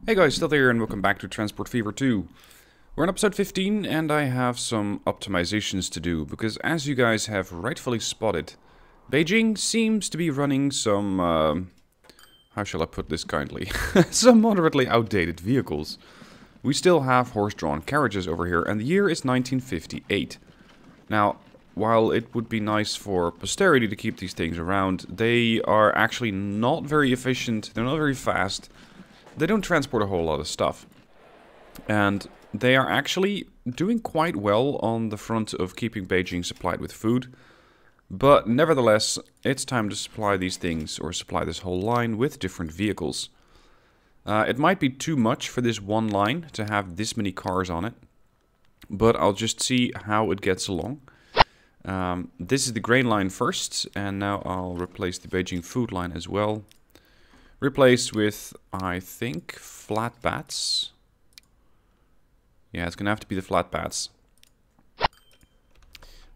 Hey guys, still here and welcome back to Transport Fever 2. We're on episode 15 and I have some optimizations to do because as you guys have rightfully spotted, Beijing seems to be running some, how shall I put this kindly, some moderately outdated vehicles. We still have horse-drawn carriages over here and the year is 1958. Now, while it would be nice for posterity to keep these things around, they are actually not very efficient, they're not very fast. They don't transport a whole lot of stuff. And they are actually doing quite well on the front of keeping Beijing supplied with food. But nevertheless, it's time to supply these things, or supply this whole line with different vehicles. It might be too much for this one line to have this many cars on it. But I'll just see how it gets along. This is the grain line first, and now I'll replace the Beijing food line as well. Replaced with, I think, flat bats. Yeah, it's gonna have to be the flat bats.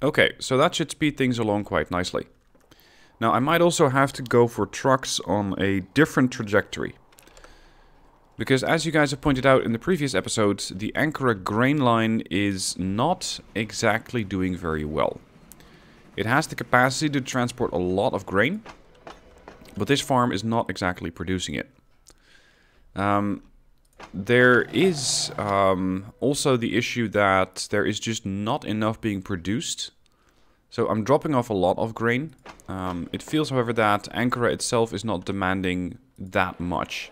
Okay, so that should speed things along quite nicely. Now, I might also have to go for trucks on a different trajectory. Because as you guys have pointed out in the previous episodes, the Ankara grain line is not exactly doing very well. It has the capacity to transport a lot of grain, but this farm is not exactly producing it. There is also the issue that there is just not enough being produced. So I'm dropping off a lot of grain. It feels, however, that Ankara itself is not demanding that much.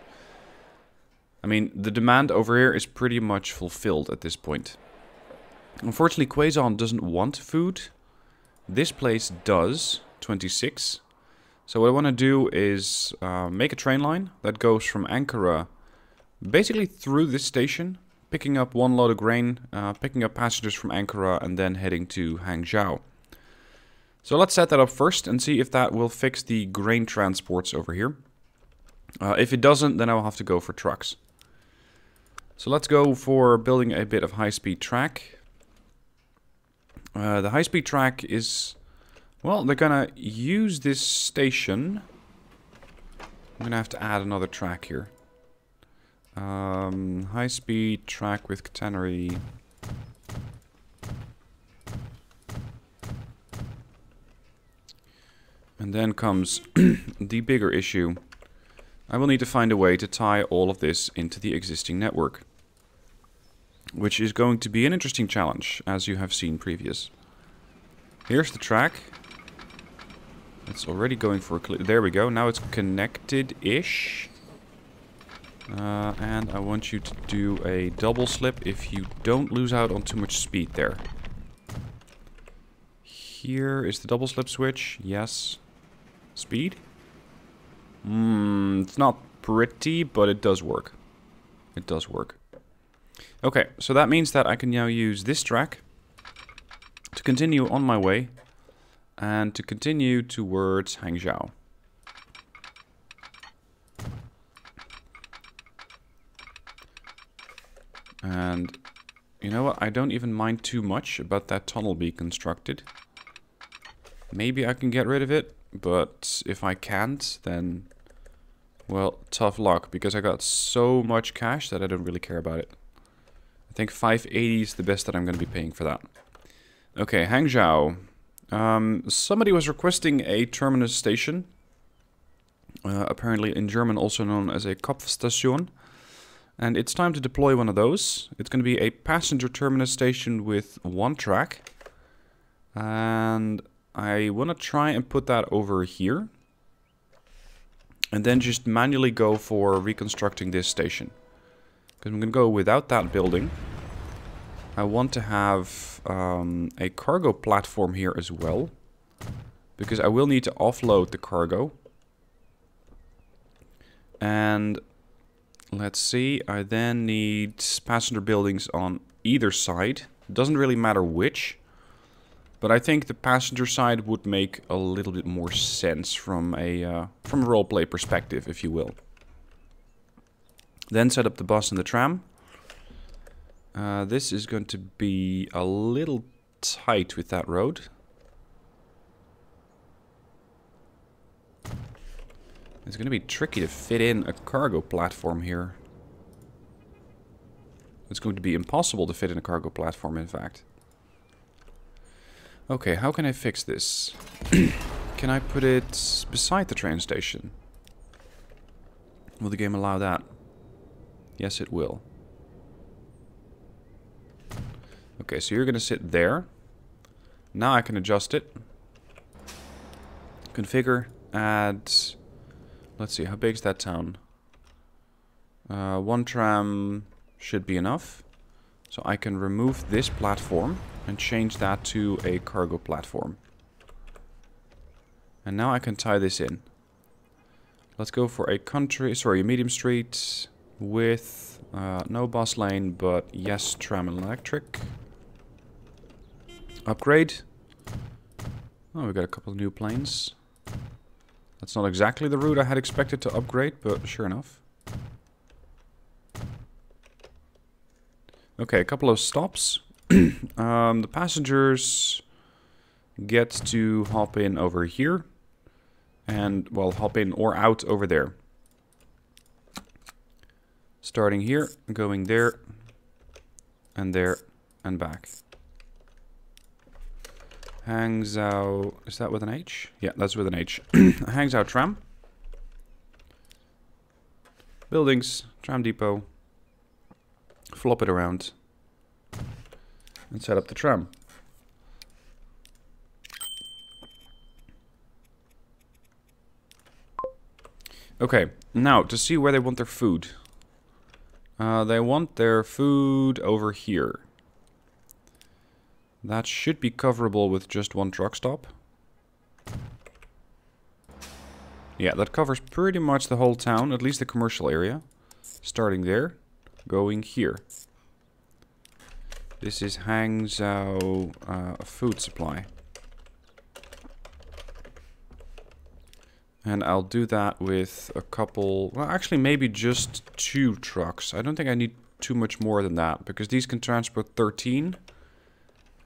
I mean, the demand over here is pretty much fulfilled at this point. Unfortunately, Quezon doesn't want food. This place does, 26. So what I want to do is make a train line that goes from Ankara basically through this station, picking up one load of grain, picking up passengers from Ankara and then heading to Hangzhou. So let's set that up first and see if that will fix the grain transports over here. If it doesn't, then I'll have to go for trucks. So let's go for building a bit of high-speed track. The high-speed track is... well, they're gonna use this station. I'm gonna have to add another track here. High-speed track with catenary. And then comes the bigger issue. I will need to find a way to tie all of this into the existing network. Which is going to be an interesting challenge, as you have seen previous. Here's the track. It's already going for a there we go. Now it's connected-ish. And I want you to do a double slip if you don't lose out on too much speed there. Here is the double slip switch. Yes. Speed? It's not pretty, but it does work. It does work. Okay, so that means that I can now use this track to continue on my way. And to continue towards Hangzhou. And you know what? I don't even mind too much about that tunnel being constructed. Maybe I can get rid of it, but if I can't, then, well, tough luck, because I got so much cash that I don't really care about it. I think 580 is the best that I'm going to be paying for that. Okay, Hangzhou. Somebody was requesting a Terminus Station, apparently in German also known as a Kopfstation, and it's time to deploy one of those. It's going to be a passenger terminus station with one track, and I want to try and put that over here, and then just manually go for reconstructing this station, because I'm going to go without that building. I want to have a cargo platform here as well, because I will need to offload the cargo. And let's see, I then need passenger buildings on either side. Doesn't really matter which, but I think the passenger side would make a little bit more sense from a roleplay perspective, if you will. Then set up the bus and the tram. This is going to be a little tight with that road. It's going to be tricky to fit in a cargo platform here. It's going to be impossible to fit in a cargo platform, in fact. Okay, how can I fix this? Can I put it beside the train station? Will the game allow that? Yes, it will. Okay, so you're going to sit there. Now I can adjust it. Configure, add... Let's see, how big is that town? 1 tram should be enough. So I can remove this platform and change that to a cargo platform. And now I can tie this in. Let's go for a medium street with no bus lane, but yes, tram and electric. Upgrade. Oh, we got a couple of new planes. That's not exactly the route I had expected to upgrade, but sure enough. Okay, a couple of stops. The passengers get to hop in over here. And, well, hop in or out over there. Starting here, going there, and back. Hangzhou, is that with an H? Yeah, that's with an H. Hangzhou Tram. Buildings, Tram Depot. Flop it around. And set up the tram. Okay, now to see where they want their food. They want their food over here. That should be coverable with just 1 truck stop. Yeah, that covers pretty much the whole town, at least the commercial area. Starting there, going here. This is Hangzhou food supply. And I'll do that with a couple... Well, actually, maybe just 2 trucks. I don't think I need too much more than that, because these can transport 13.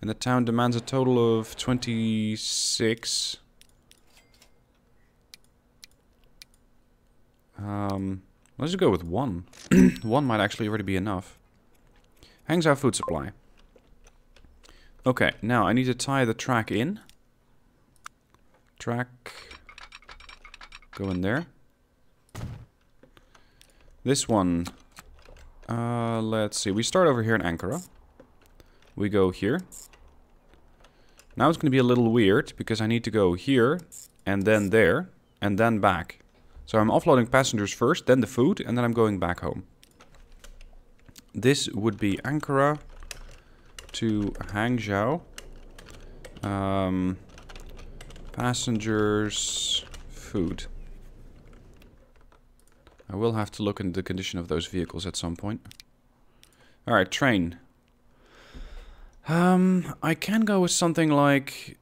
And the town demands a total of 26. Let's just go with 1. 1 might actually already be enough. Hangzhou food supply. Okay, now I need to tie the track in. Track... Go in there. This one, let's see. We start over here in Ankara. We go here. Now it's going to be a little weird because I need to go here and then there and then back. So I'm offloading passengers first, then the food, and then I'm going back home. This would be Ankara to Hangzhou. Passengers, food. I will have to look into the condition of those vehicles at some point. Alright, train. I can go with something like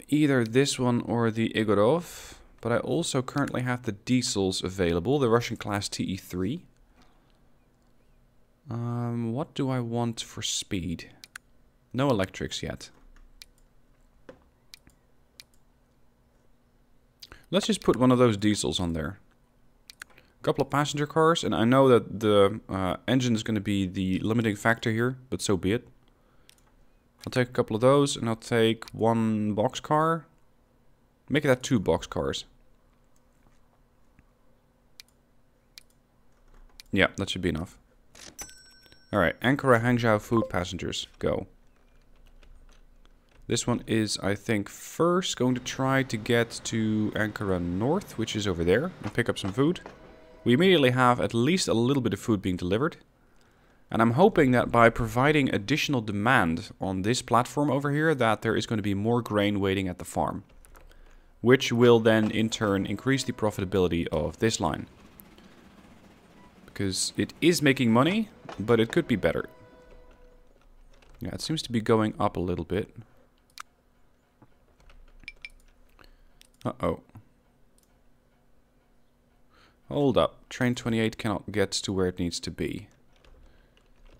either this one or the Igorov, but I also currently have the diesels available, the Russian class TE3. What do I want for speed? No electrics yet. Let's just put one of those diesels on there. A couple of passenger cars, and I know that the engine is going to be the limiting factor here, but so be it. I'll take a couple of those, and I'll take 1 boxcar. Make that 2 boxcars. Yeah, that should be enough. Alright, Ankara Hangzhou food passengers, go. This one is, I think, first going to try to get to Ankara North, which is over there, and pick up some food. We immediately have at least a little bit of food being delivered. And I'm hoping that by providing additional demand on this platform over here, that there is going to be more grain waiting at the farm. Which will then, in turn, increase the profitability of this line. Because it is making money, but it could be better. Yeah, it seems to be going up a little bit. Uh-oh. Hold up. Train 28 cannot get to where it needs to be.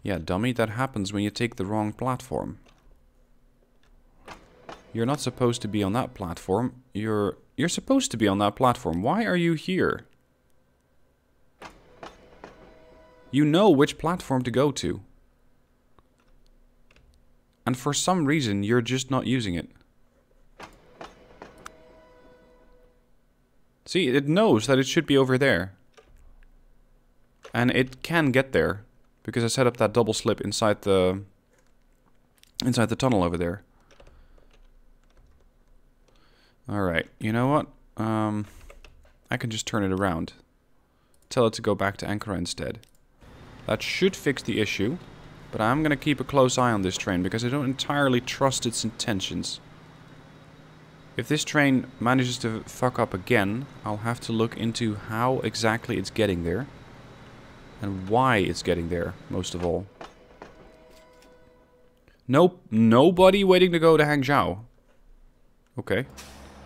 Yeah, dummy, that happens when you take the wrong platform. You're not supposed to be on that platform. You're supposed to be on that platform. Why are you here? You know which platform to go to. and for some reason you're just not using it. See, it knows that it should be over there. And it can get there, because I set up that double slip inside the tunnel over there. Alright, you know what? I can just turn it around. Tell it to go back to Ankara instead. That should fix the issue, but I'm gonna keep a close eye on this train, because I don't entirely trust its intentions. If this train manages to fuck up again, I'll have to look into how exactly it's getting there. And why it's getting there, most of all. Nope, nobody waiting to go to Hangzhou. Okay.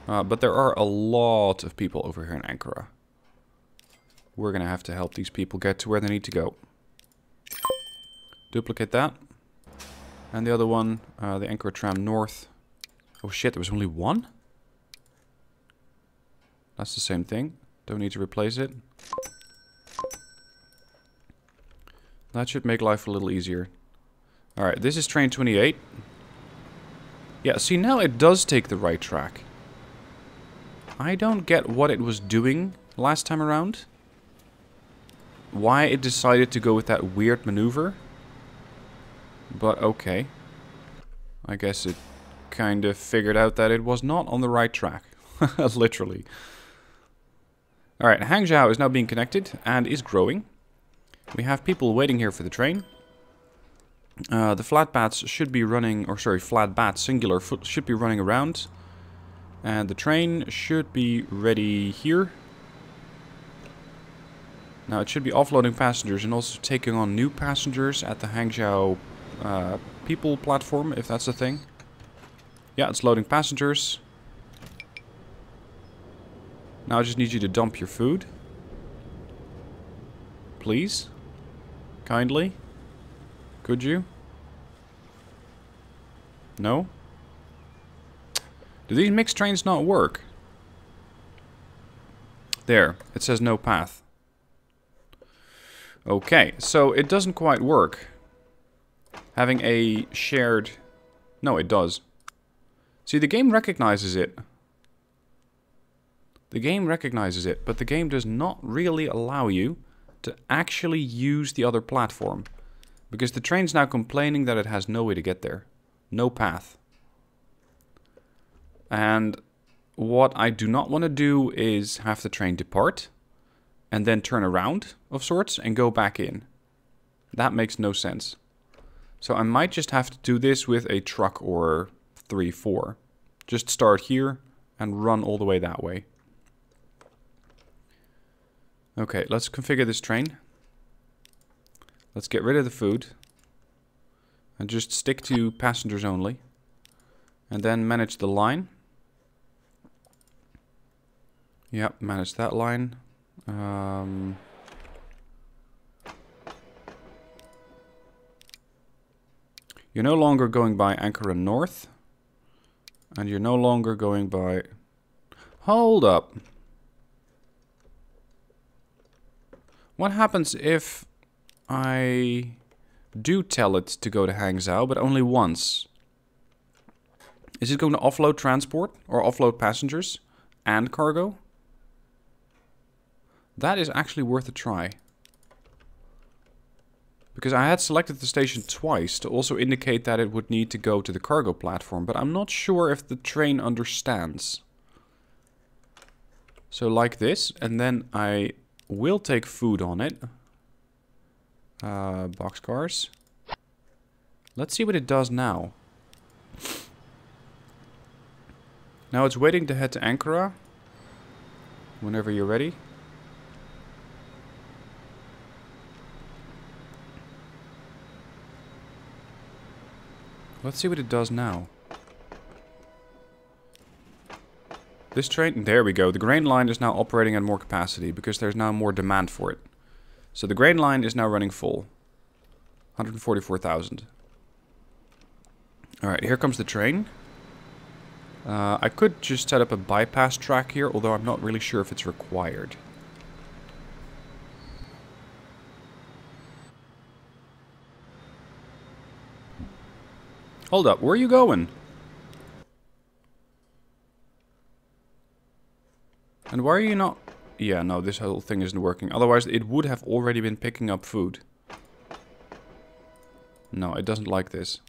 But there are a lot of people over here in Ankara. We're gonna have to help these people get to where they need to go. Duplicate that. And the other one, the Ankara Tram North. Oh shit, there was only one? That's the same thing. Don't need to replace it. That should make life a little easier. Alright, this is train 28. Yeah, see, now it does take the right track. I don't get what it was doing last time around. Why it decided to go with that weird maneuver. But okay. I guess it kind of figured out that it was not on the right track. Literally. Alright, Hangzhou is now being connected and is growing. We have people waiting here for the train. The flatbats should be running, or sorry, flatbat singular should be running around. And the train should be ready here. Now it should be offloading passengers and also taking on new passengers at the Hangzhou people platform, if that's a thing. Yeah, it's loading passengers. Now I just need you to dump your food. Please? Kindly? Could you? No? Do these mixed trains not work? There, it says no path. Okay, so it doesn't quite work. Having a shared... No, it does. See, the game recognizes it. The game recognizes it, but the game does not really allow you to actually use the other platform. Because the train's now complaining that it has no way to get there. No path. And what I do not want to do is have the train depart and then turn around of sorts and go back in. That makes no sense. So I might just have to do this with a truck or 3-4. Just start here and run all the way that way. Okay, let's configure this train. Let's get rid of the food. And just stick to passengers only. And then manage the line. Yep, manage that line. You're no longer going by Ankara North. And you're no longer going by... Hold up. What happens if I do tell it to go to Hangzhou, but only once? Is it going to offload transport or offload passengers and cargo? That is actually worth a try. Because I had selected the station twice to also indicate that it would need to go to the cargo platform, but I'm not sure if the train understands. So like this, and then I will take food on it. Boxcars. Let's see what it does now. Now it's waiting to head to Ankara. Whenever you're ready. Let's see what it does now. This train, there we go. The grain line is now operating at more capacity because there's now more demand for it. So the grain line is now running full. 144,000. Alright, here comes the train. I could just set up a bypass track here, although I'm not really sure if it's required. Hold up, where are you going? And why are you not... Yeah, no, this whole thing isn't working. Otherwise, it would have already been picking up food. No, it doesn't like this.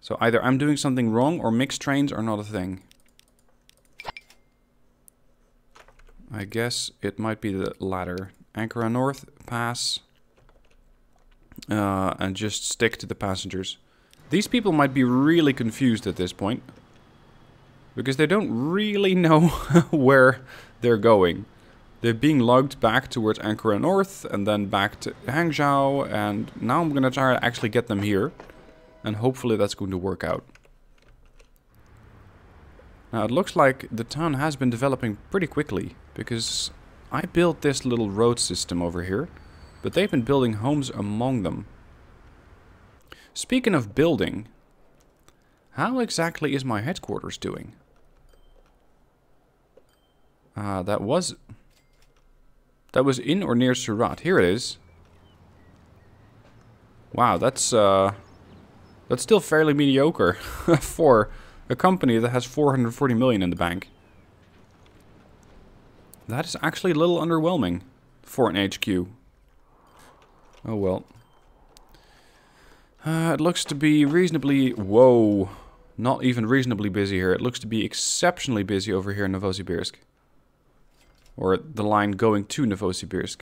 So either I'm doing something wrong or mixed trains are not a thing. I guess it might be the latter. Ankara North, pass. And just stick to the passengers. These people might be really confused at this point. Because they don't really know where they're going. They're being lugged back towards Ankara North and then back to Hangzhou. And now I'm going to try to actually get them here. And hopefully that's going to work out. Now it looks like the town has been developing pretty quickly. Because I built this little road system over here. But they've been building homes among them. Speaking of building, how exactly is my headquarters doing? That was in or near Surat. Here it is. Wow, that's still fairly mediocre for a company that has 440 million in the bank. That is actually a little underwhelming for an HQ. Oh well. It looks to be reasonably... Whoa. Not even reasonably busy here. It looks to be exceptionally busy over here in Novosibirsk. Or the line going to Novosibirsk.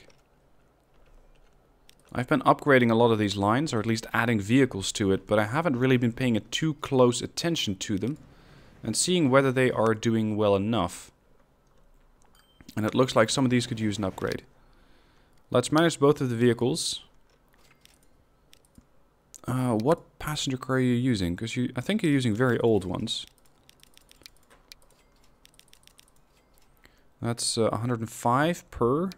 I've been upgrading a lot of these lines, or at least adding vehicles to it, but I haven't really been paying too close attention to them. And seeing whether they are doing well enough. And it looks like some of these could use an upgrade. Let's manage both of the vehicles. What passenger car are you using? Because I think you're using very old ones. That's 105 per.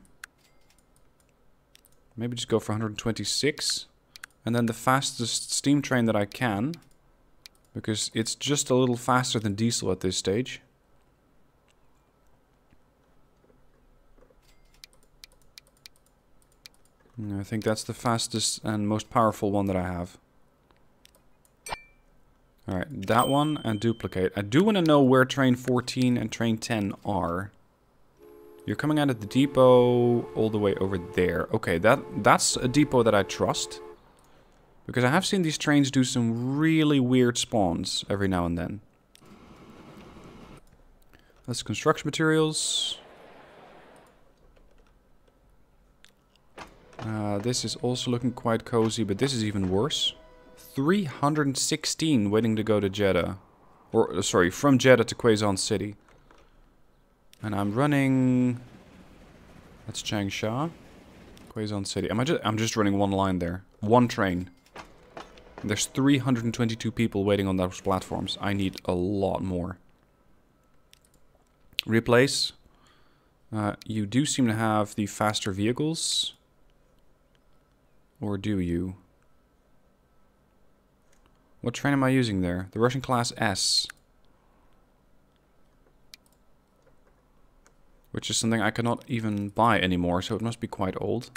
Maybe just go for 126. And then the fastest steam train that I can. Because it's just a little faster than diesel at this stage. I think that's the fastest and most powerful one that I have. Alright, that one and duplicate. I do want to know where train 14 and train 10 are. You're coming out of the depot all the way over there. Okay, that's a depot that I trust. Because I have seen these trains do some really weird spawns every now and then. That's construction materials. This is also looking quite cozy, but this is even worse. 316 waiting to go to Jeddah. Or, sorry, from Jeddah to Quezon City. And I'm running... That's Changsha. Quezon City. I'm just running one line there. One train. There's 322 people waiting on those platforms. I need a lot more. Replace. You do seem to have the faster vehicles. Or do you? What train am I using there? The Russian class S. Which is something I cannot even buy anymore, so it must be quite old.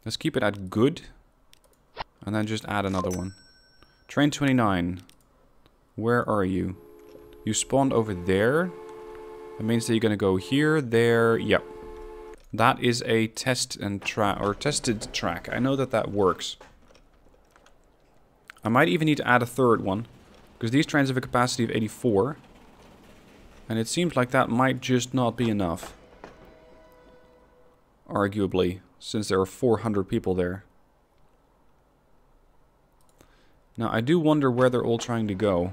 Let's keep it at good. And then just add another one. Train 29. Where are you? You spawned over there. That means that you're gonna go here, there, yep. That is a test and tested track. I know that that works. I might even need to add a third one. Because these trains have a capacity of 84. And it seems like that might just not be enough. Arguably. Since there are 400 people there. Now, I do wonder where they're all trying to go.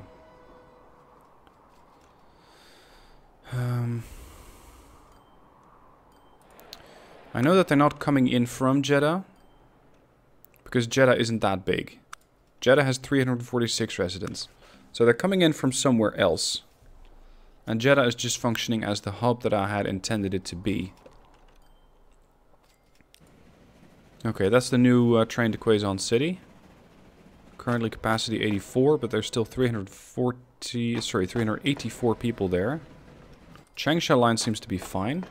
I know that they're not coming in from Jeddah. Because Jeddah isn't that big. Jeddah has 346 residents. So they're coming in from somewhere else. And Jeddah is just functioning as the hub that I had intended it to be. Okay, that's the new train to Quezon City. Currently capacity 84, but there's still 384 people there. Changsha line seems to be fine.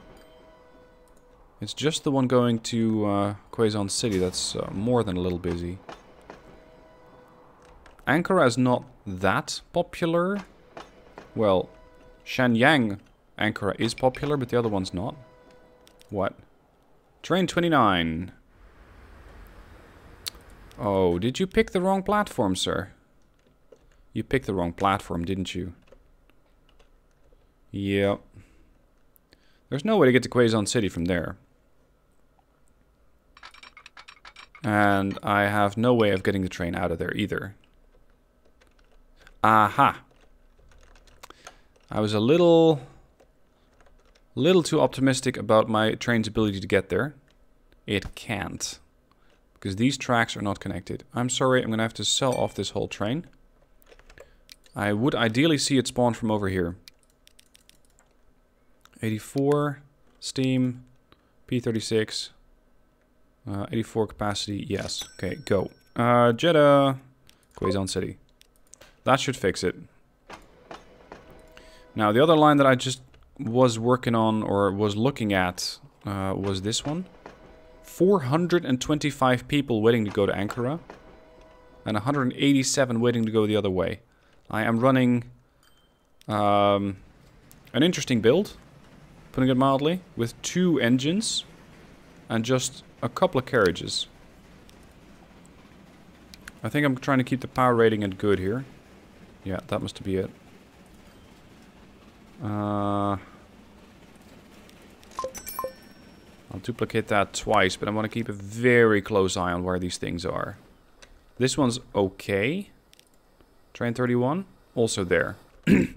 It's just the one going to Quezon City that's more than a little busy. Ankara is not that popular. Well, Shenyang Ankara is popular, but the other one's not. What? Train 29. Oh, did you pick the wrong platform, sir? You picked the wrong platform, didn't you? Yep. There's no way to get to Quezon City from there. And I have no way of getting the train out of there either. Aha! I was a little too optimistic about my train's ability to get there. It can't. Because these tracks are not connected. I'm sorry, I'm going to have to sell off this whole train. I would ideally see it spawn from over here. 84, steam, P36, 84 capacity, yes. Okay, go. Jeddah, Quezon City. That should fix it. Now, the other line that I just was working on, or was looking at, was this one. 425 people waiting to go to Ankara. And 187 waiting to go the other way. I am running an interesting build, putting it mildly, with 2 engines and just a couple of carriages. I think I'm trying to keep the power rating at good here. Yeah, that must be it. I'll duplicate that twice, but I want to keep a very close eye on where these things are. This one's okay. Train 31, also there.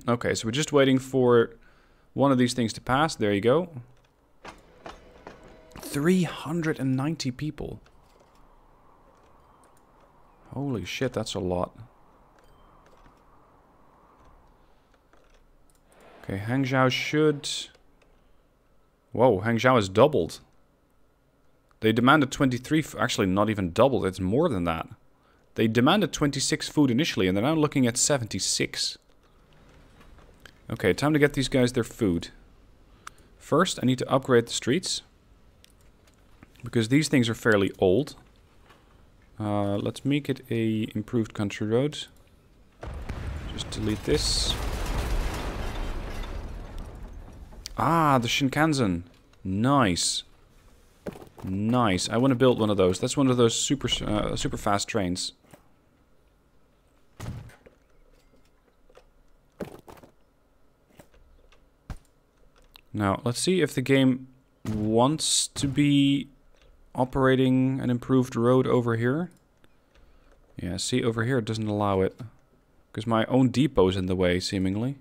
Okay, so we're just waiting for one of these things to pass. There you go. 390 people. Holy shit, that's a lot. Okay, Hangzhou should... Whoa, Hangzhou has doubled. They demanded 23... Actually, not even doubled, it's more than that. They demanded 26 food initially, and they're now looking at 76. Okay, time to get these guys their food. First, I need to upgrade the streets. Because these things are fairly old. Let's make it a improved country road. Just delete this. Ah, the Shinkansen. Nice. Nice. I want to build one of those. That's one of those super fast trains. Now, let's see if the game wants to be operating an improved road over here. Yeah, see, over here it doesn't allow it. Because my own depot's in the way, seemingly.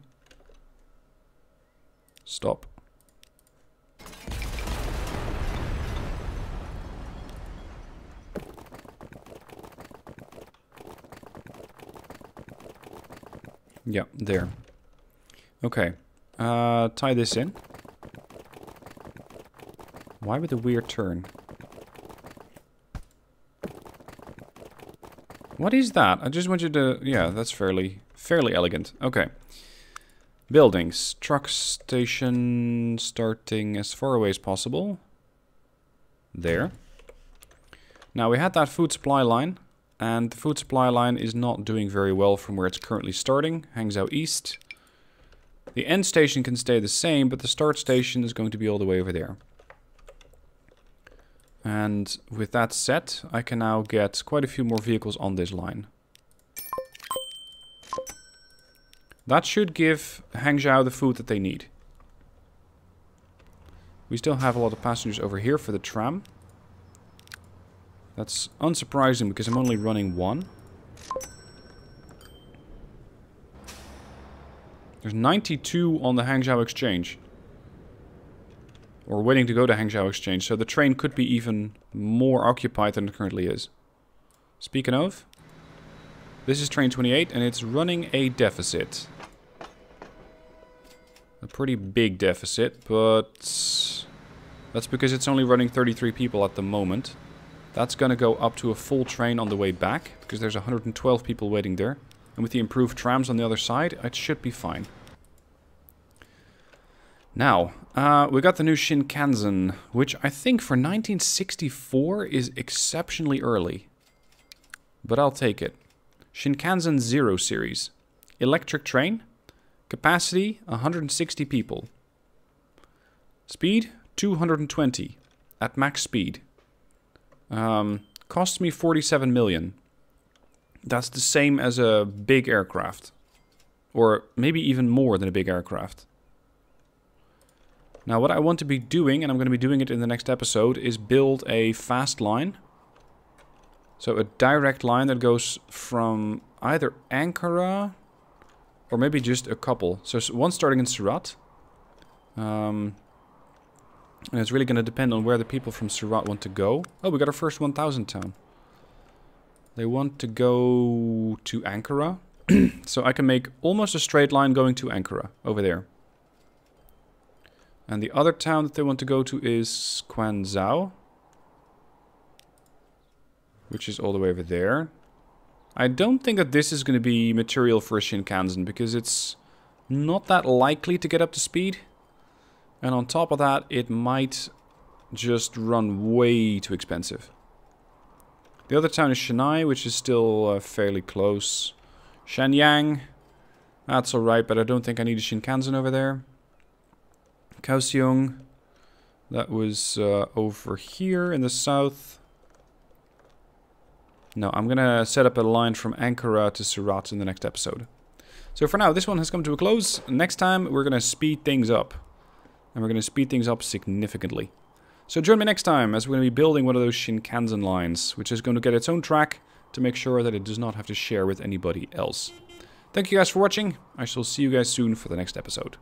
Stop. Yeah, there. Okay. Tie this in. Why with a weird turn? What is that? I just want you to... Yeah, that's fairly elegant. Okay. Buildings. Truck station starting as far away as possible. There. Now, we had that food supply line. And the food supply line is not doing very well from where it's currently starting. Hangzhou East. The end station can stay the same, but the start station is going to be all the way over there. And with that set, I can now get quite a few more vehicles on this line. That should give Hangzhou the food that they need. We still have a lot of passengers over here for the tram. That's unsurprising because I'm only running one. There's 92 on the Hangzhou Exchange. Or waiting to go to Hangzhou Exchange, so the train could be even more occupied than it currently is. Speaking of, this is train 28 and it's running a deficit. A pretty big deficit, but that's because it's only running 33 people at the moment. That's gonna go up to a full train on the way back, because there's 112 people waiting there. And with the improved trams on the other side, it should be fine. Now, we got the new Shinkansen, which I think for 1964 is exceptionally early. But I'll take it. Shinkansen 0 series. Electric train. Capacity 160 people. Speed 220 at max speed. Costs me 47 million. That's the same as a big aircraft. Or maybe even more than a big aircraft. Now what I want to be doing, and I'm going to be doing it in the next episode, is build a fast line. So a direct line that goes from either Ankara or maybe just a couple. So one starting in Surat. And it's really going to depend on where the people from Surat want to go. Oh, we got our first 1000 town. They want to go to Ankara. So I can make almost a straight line going to Ankara over there. And the other town that they want to go to is Hangzhou, which is all the way over there. I don't think that this is going to be material for a Shinkansen because it's not that likely to get up to speed. And on top of that, it might just run way too expensive. The other town is Shanghai, which is still fairly close. Shenyang, that's alright, but I don't think I need a Shinkansen over there. Kaohsiung, that was over here in the south. No, I'm going to set up a line from Ankara to Surat in the next episode. So for now, this one has come to a close. Next time, we're going to speed things up. And we're going to speed things up significantly. So join me next time as we're going to be building one of those Shinkansen lines, which is going to get its own track to make sure that it does not have to share with anybody else. Thank you guys for watching. I shall see you guys soon for the next episode.